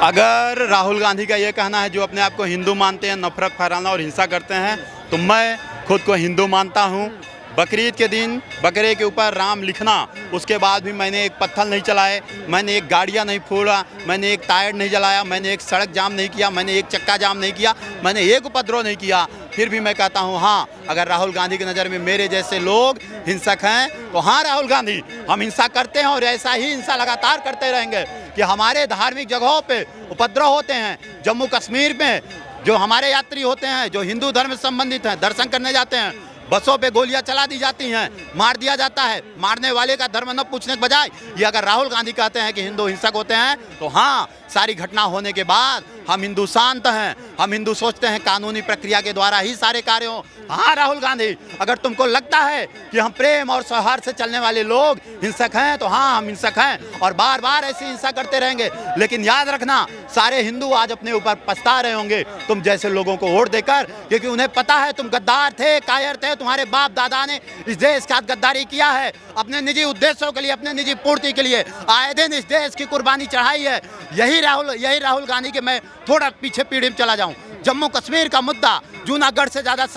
अगर राहुल गांधी का ये कहना है जो अपने आप को हिंदू मानते हैं, नफरत फैलाना और हिंसा करते हैं, तो मैं खुद को हिंदू मानता हूँ। बकरीद के दिन बकरे के ऊपर राम लिखना, उसके बाद भी मैंने एक पत्थर नहीं चलाए, मैंने एक गाड़ियाँ नहीं फोड़ा, मैंने एक टायर नहीं जलाया, मैंने एक सड़क जाम नहीं किया, मैंने एक चक्का जाम नहीं किया, मैंने एक उपद्रव नहीं किया। फिर भी मैं कहता हूँ हाँ, अगर राहुल गांधी की नज़र में मेरे जैसे लोग हिंसक हैं तो हाँ राहुल गांधी, हम हिंसा करते हैं और ऐसा ही हिंसा लगातार करते रहेंगे कि हमारे धार्मिक जगहों पे उपद्रव होते हैं। जम्मू कश्मीर में जो हमारे यात्री होते हैं, जो हिंदू धर्म से संबंधित हैं, दर्शन करने जाते हैं, बसों पे गोलियां चला दी जाती हैं, मार दिया जाता है। मारने वाले का धर्म न पूछने के बजाय ये अगर राहुल गांधी कहते हैं कि हिंदू हिंसक होते हैं, तो हाँ, सारी घटना होने के बाद हम हिंदू शांत हैं, हम हिंदू सोचते हैं कानूनी प्रक्रिया के द्वारा ही सारे कार्य हों। हाँ राहुल गांधी, अगर तुमको लगता है कि हम प्रेम और सौहार्द से चलने वाले लोग हिंसक हैं, तो हाँ हम हिंसक हैं और बार बार ऐसी हिंसा करते रहेंगे। लेकिन याद रखना, सारे हिंदू आज अपने ऊपर पछता रहे होंगे तुम जैसे लोगों को वोट देकर, क्योंकि उन्हें पता है तुम गद्दार थे, कायर थे, तुम्हारे बाप दादा ने इस देश के साथ गद्दारी किया है, अपने निजी उद्देश्यों के लिए, अपने निजी पूर्ति के लिए आए दिन इस देश की कुर्बानी चढ़ाई है। यही राहुल गांधी के मैं थोड़ा पीछे पीढ़ी में चला जाऊं। जम्मू कश्मीर का मुद्दा जूनागढ़ से ज़्यादा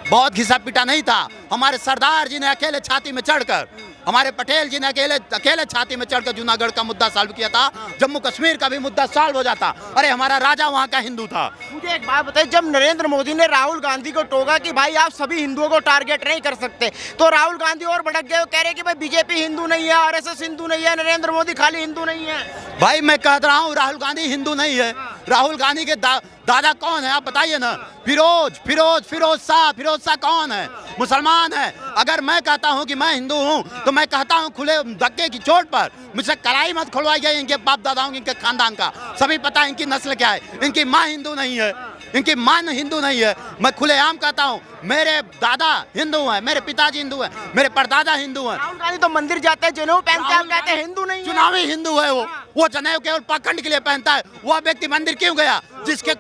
बहुत घिसा पिटा नहीं था। हमारे सरदार जी ने अकेले छाती में चढ़कर, हमारे पटेल जी ने अकेले छाती में चढ़कर जूनागढ़ का मुद्दा सॉल्व किया था। जम्मू कश्मीर का भी मुद्दा सॉल्व हो जाता। अरे हमारा राजा वहाँ का हिंदू था। मुझे एक बात बताइए, जब नरेंद्र मोदी ने राहुल गांधी को टोका कि भाई आप सभी हिंदुओं को टारगेट नहीं कर सकते, तो राहुल गांधी और भड़क गए, कह रहे कि भाई बीजेपी हिंदू नहीं है, आरएसएस हिंदू नहीं है, नरेंद्र मोदी खाली हिंदू नहीं है। भाई मैं कह रहा हूँ राहुल गांधी हिंदू नहीं है। राहुल गांधी के दादा कौन है आप बताइए ना। फिरोज शाह कौन है? मुसलमान है। अगर मैं कहता हूं कि मैं हिंदू हूं, तो मैं कहता हूं खुले धक्के की चोट पर मुझसे कलाई मत खुलवाइए इनके बाप दादाओं की, इनके खानदान का। सभी पता है इनकी नस्ल क्या है। इनकी माँ हिंदू नहीं है, इनकी माँ हिंदू नहीं है। मैं खुलेआम कहता हूँ, मेरे दादा हिंदू हैं, मेरे पिताजी हिंदू हैं, मेरे परदादा हिंदू हैं। राहुल गांधी तो मंदिर जाते हैं, जनेऊ पहनते हैं, आप कहते हैं हिंदू नहीं है। चुनावी हिंदू है वो जनेऊ केवल पाखंड के लिए पहनता है। वह व्यक्ति मंदिर क्यों गया जिसके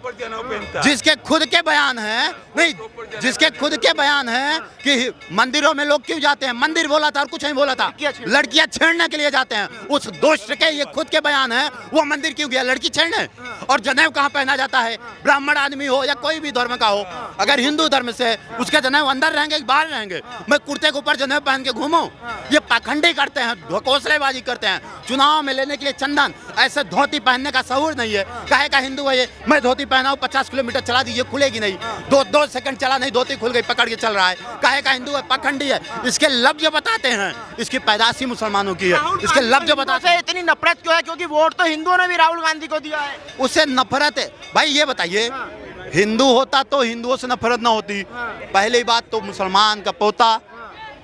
खुद के बयान है, नहीं, जिसके खुद के बयान है कि मंदिरों में लोग क्यों जाते हैं। मंदिर बोला था और कुछ नहीं बोला था, लड़कियां छेड़ने के लिए जाते हैं। उस दोस्त के ये खुद के बयान है, वो मंदिर क्यों गया लड़की छेड़ने। और जनेऊ कहाँ पहना जाता है? ब्राह्मण आदमी हो या कोई भी धर्म का हो, अगर हिंदू धर्म से उसके जनेऊ अंदर रहेंगे कि बाहर रहेंगे। मैं कुर्ते के ऊपर जनेऊ पहन के घूमूं, ये पाखंडी करते हैं, ढकोसलेबाजी करते हैं। चुनाव में लेने के लिए चंदन, ऐसे धोती पहनने का सहूर नहीं है। काहे का हिंदू है ये? मैं धोती पहना हूं, 50 किलोमीटर चला दीजिए, खुलेगी नहीं। दो सेकंड चला नहीं, धोती खुल गई, पकड़ के चल रहा है। काहे का हिंदू है? पाखंडी है। इसके लफ्ज बताते हैं, इसकी पैदाश ही मुसलमानों की है। इसके लफ्ज बताते हैं। इतनी नफरत क्यों है? क्योंकि वोट तो हिंदुओं ने भी राहुल गांधी को दिया है। उससे नफरत है। भाई ये बताइए, हिंदू होता तो हिंदुओं से नफरत ना होती। पहली बात तो मुसलमान का पोता,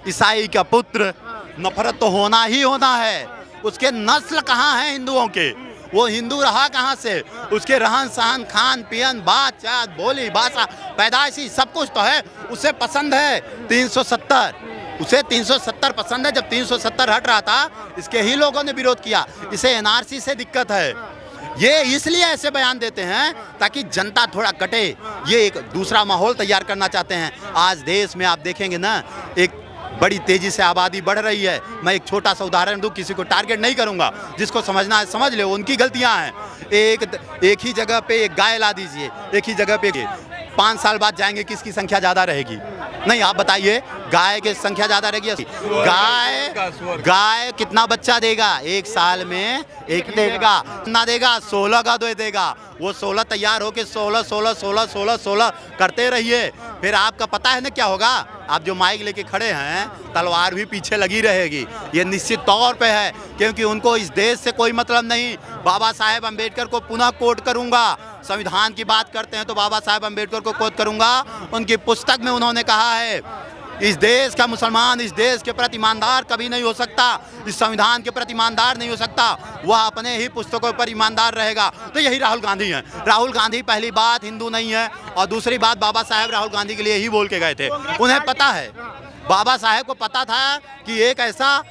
ईसाई का पुत्र, नफरत तो होना ही होना है। उसके नस्ल कहाँ है हिंदुओं के? वो हिंदू रहा कहाँ से? उसके रहन सहन, खान पीन, बात चात, बोली भाषा, पैदाइशी सब कुछ तो है। उसे पसंद है 370, उसे 370 पसंद है। जब 370 हट रहा था, इसके ही लोगों ने विरोध किया। इसे एनआरसी से दिक्कत है। ये इसलिए ऐसे बयान देते हैं ताकि जनता थोड़ा कटे। ये एक दूसरा माहौल तैयार करना चाहते हैं। आज देश में आप देखेंगे ना, एक बड़ी तेजी से आबादी बढ़ रही है। मैं एक छोटा सा उदाहरण दूं, किसी को टारगेट नहीं करूंगा, जिसको समझना है समझ ले, उनकी गलतियां हैं। एक ही जगह पे एक गाय ला दीजिए, एक ही जगह पे 5 साल बाद जाएंगे, किसकी संख्या ज्यादा रहेगी? नहीं, आप बताइए, गाय की संख्या ज्यादा रहेगी? गाय कितना बच्चा देगा? 1 साल में एक देगा ना, देगा 16 का दो देगा। वो 16 तैयार होके 16 करते रहिए। फिर आपका पता है ना क्या होगा? आप जो माइक लेके खड़े हैं, तलवार भी पीछे लगी रहेगी। ये निश्चित तौर पे है, क्योंकि उनको इस देश से कोई मतलब नहीं। बाबा साहेब अम्बेडकर को पुनः कोट करूंगा। संविधान की बात करते हैं तो बाबा साहेब अम्बेडकर को कोट करूंगा। उनकी पुस्तक में उन्होंने कहा है, इस देश का मुसलमान इस देश के प्रति ईमानदार कभी नहीं हो सकता, इस संविधान के प्रति ईमानदार नहीं हो सकता, वह अपने ही पुस्तकों पर ईमानदार रहेगा। तो यही राहुल गांधी हैं। राहुल गांधी पहली बात हिंदू नहीं है, और दूसरी बात बाबा साहेब राहुल गांधी के लिए ही बोल के गए थे। उन्हें पता है, बाबा साहेब को पता था कि एक ऐसा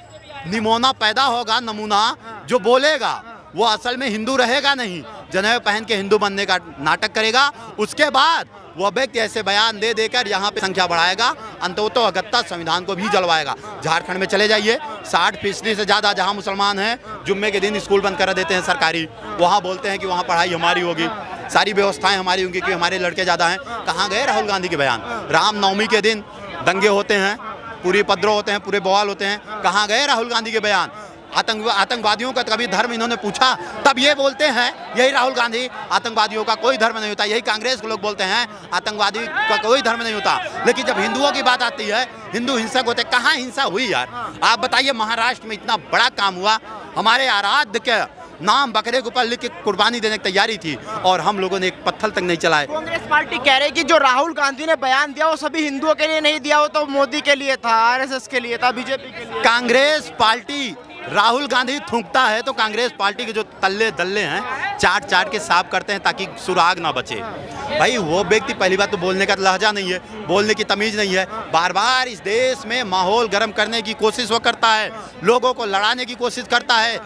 नमूना पैदा होगा, नमूना जो बोलेगा वो असल में हिंदू रहेगा नहीं, जनेऊ पहन के हिंदू बनने का नाटक करेगा, उसके बाद वह व्यक्ति ऐसे बयान दे देकर यहाँ पे संख्या बढ़ाएगा, अंततः अगत्ता संविधान को भी जलवाएगा। झारखंड में चले जाइए, 60% से ज़्यादा जहाँ मुसलमान हैं जुम्मे के दिन स्कूल बंद कर देते हैं सरकारी, वहाँ बोलते हैं कि वहाँ पढ़ाई हमारी होगी, सारी व्यवस्थाएं हमारी होंगी कि हमारे लड़के ज़्यादा हैं। कहाँ गए राहुल गांधी के बयान? रामनवमी के दिन दंगे होते हैं, पूरे उपद्रव होते हैं, पूरे बवाल होते हैं, कहाँ गए राहुल गांधी के बयान? आतंकवादियों का कभी धर्म इन्होंने पूछा? तब ये बोलते हैं, यही राहुल गांधी, आतंकवादियों का कोई धर्म नहीं होता। यही कांग्रेस के लोग बोलते हैं आतंकवादी का कोई धर्म नहीं होता। लेकिन जब हिंदुओं की बात आती है, हिंदू हिंसक होते, कहाँ हिंसा हुई यार? आप बताइए, महाराष्ट्र में इतना बड़ा काम हुआ, हमारे आराध्य के नाम बकरे के ऊपर लिख के कुर्बानी देने की तैयारी थी और हम लोगों ने एक पत्थर तक नहीं चलाए। कांग्रेस पार्टी कह रही है कि जो राहुल गांधी ने बयान दिया वो सभी हिंदुओं के लिए नहीं दिया, वो तो मोदी के लिए था, आरएसएस के लिए था, बीजेपी के लिए। कांग्रेस पार्टी, राहुल गांधी थूकता है तो कांग्रेस पार्टी के जो तल्ले दल्ले हैं चाट चाट के साफ करते हैं ताकि सुराग ना बचे। भाई वो व्यक्ति, पहली बात तो बोलने का लहजा नहीं है, बोलने की तमीज नहीं है, बार बार इस देश में माहौल गर्म करने की कोशिश वो करता है, लोगों को लड़ाने की कोशिश करता है,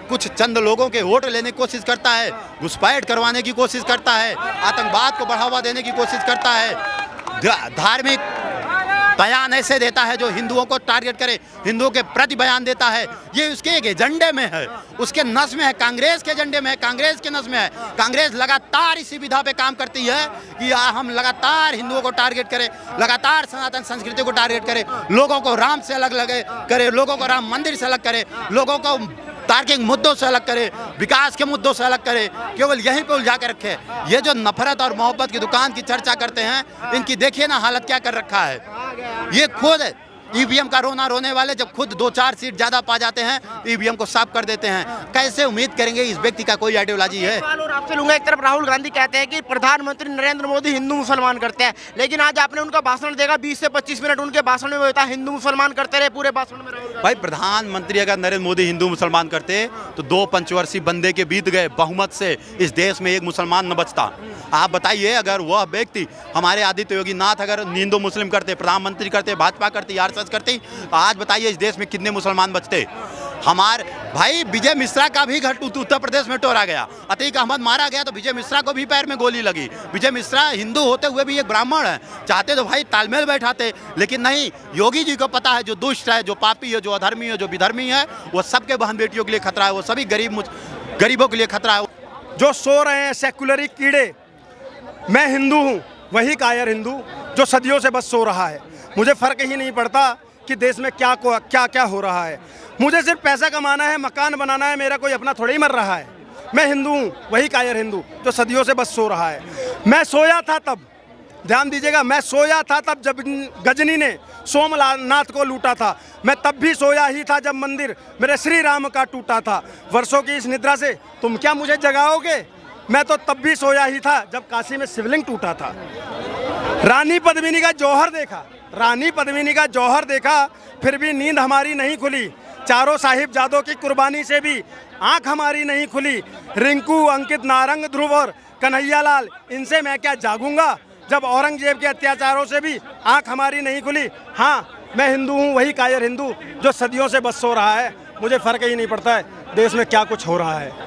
कुछ चंद लोगों के वोट लेने की कोशिश करता है, घुसपैठ करवाने की कोशिश करता है, आतंकवाद को बढ़ावा देने की कोशिश करता है, धार्मिक बयान ऐसे देता है जो हिंदुओं को टारगेट करे, हिंदुओं के प्रति बयान देता है। ये उसके एक एजेंडे में है, उसके नस में है, कांग्रेस के एजेंडे में है, कांग्रेस के नस में है। कांग्रेस लगातार इसी विधा पे काम करती है कि हम लगातार हिंदुओं को टारगेट करें, लगातार सनातन संस्कृति को टारगेट करें, लोगों को राम से अलग लगे करे, लोगों को राम मंदिर से अलग करे, लोगों को तार्किक मुद्दों से अलग करे, विकास के मुद्दों से अलग करे, केवल यहीं पे उलझा कर रखे। ये जो नफरत और मोहब्बत की दुकान की चर्चा करते हैं, इनकी देखिए ना हालत क्या कर रखा है। ये खुद ईवीएम का रोना रोने वाले जब खुद 2-4 सीट ज्यादा पा जाते हैं, ईवीएम को साफ कर देते हैं। कैसे उम्मीद करेंगे इस व्यक्ति का कोई आइडियोलॉजी है? और आपसे लूंगा, एक तरफ राहुल गांधी कहते हैं कि प्रधानमंत्री नरेंद्र मोदी हिंदू मुसलमान करते हैं, लेकिन आज आपने उनका भाषण देखा, 20 से 25 मिनट उनके भाषण में होता हिंदू मुसलमान करते रहे पूरे भाषण में। भाई प्रधानमंत्री अगर नरेंद्र मोदी हिंदू मुसलमान करते तो 2 पंचवर्षीय बंदे के बीत गए, बहुमत से इस देश में एक मुसलमान न बचता। आप बताइए, अगर वह व्यक्ति हमारे आदित्य योगी नाथ अगर हिंदू मुस्लिम करते, प्रधानमंत्री करते, भाजपा करती, आरएसएस करती, आज बताइए इस देश में कितने मुसलमान बचते? हमारे भाई विजय मिश्रा का भी घर उत्तर प्रदेश में तोड़ा गया, अतीक अहमद मारा गया तो विजय मिश्रा को भी पैर में गोली लगी। विजय मिश्रा हिंदू होते हुए भी एक ब्राह्मण है, चाहते तो भाई तालमेल बैठाते, लेकिन नहीं। योगी जी को पता है जो दुष्ट है, जो पापी है, जो अधर्मी है, जो विधर्मी है, वो सबके बहन बेटियों के लिए खतरा है, वो सभी गरीबों के लिए खतरा है। जो सो रहे हैं सेकुलरी कीड़े, मैं हिंदू हूँ, वही कायर हिंदू जो सदियों से बस सो रहा है। मुझे फ़र्क ही नहीं पड़ता कि देश में क्या क्या हो रहा है, मुझे सिर्फ पैसा कमाना है, मकान बनाना है, मेरा कोई अपना थोड़ा ही मर रहा है। मैं हिंदू हूँ, वही कायर हिंदू जो सदियों से बस सो रहा है। मैं सोया था तब, ध्यान दीजिएगा, मैं सोया था तब जब गजनी ने सोमनाथ को लूटा था। मैं तब भी सोया ही था जब मंदिर मेरे श्री राम का टूटा था। वर्षों की इस निद्रा से तुम क्या मुझे जगाओगे? मैं तो तब भी सोया ही था जब काशी में शिवलिंग टूटा था। रानी पद्मिनी का जौहर देखा, रानी पद्मिनी का जौहर देखा, फिर भी नींद हमारी नहीं खुली। चारों साहिबजादों की कुर्बानी से भी आंख हमारी नहीं खुली। रिंकू, अंकित, नारंग, ध्रुव और कन्हैयालाल, इनसे मैं क्या जागूंगा जब औरंगजेब के अत्याचारों से भी आंख हमारी नहीं खुली। हाँ, मैं हिंदू हूँ, वही कायर हिंदू जो सदियों से बस सो रहा है। मुझे फ़र्क ही नहीं पड़ता है देश में क्या कुछ हो रहा है।